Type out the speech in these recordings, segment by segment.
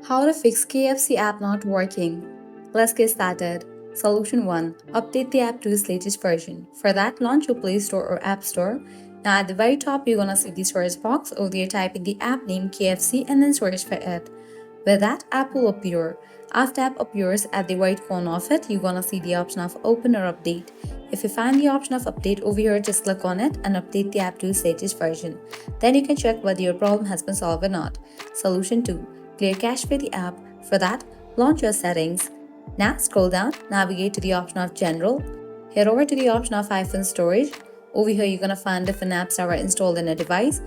How to fix KFC app not working. Let's get started. Solution 1. Update the app to its latest version. For that, launch your Play Store or App Store. Now at the very top, you're gonna see the search box. Over there, type in the app name KFC and then search for it. With that, app will appear. After app appears at the right corner of it, you're gonna see the option of open or update. If you find the option of update over here, just click on it and update the app to its latest version. Then you can check whether your problem has been solved or not. Solution 2. Clear cache for the app. For that, launch your settings. Now scroll down, navigate to the option of general. Head over to the option of iPhone storage. Over here, you're gonna find different apps that are installed in a device.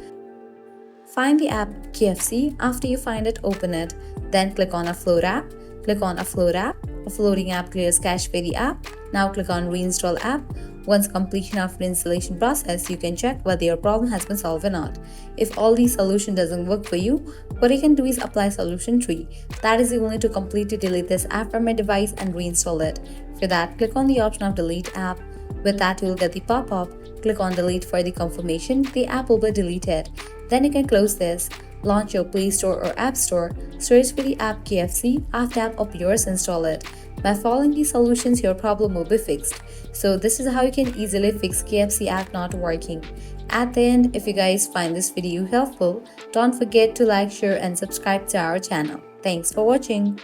Find the app KFC. After you find it, open it. Then click on Upload app. Click on Upload app. Uploading app clears cache for the app. Now click on Reinstall app. Once completion of the installation process, you can check whether your problem has been solved or not. If all these solution doesn't work for you, what you can do is apply solution 3. That is, you will need to completely delete this app from your device and reinstall it. For that, click on the option of Delete app. With that, you will get the pop-up. Click on Delete for the confirmation. The app will be deleted. Then you can close this. Launch your Play Store or App Store. Search for the app KFC. After app appears, install it. By following these solutions, your problem will be fixed. So this is how you can easily fix KFC app not working. At the end, if you guys find this video helpful, don't forget to like, share and subscribe to our channel. Thanks for watching.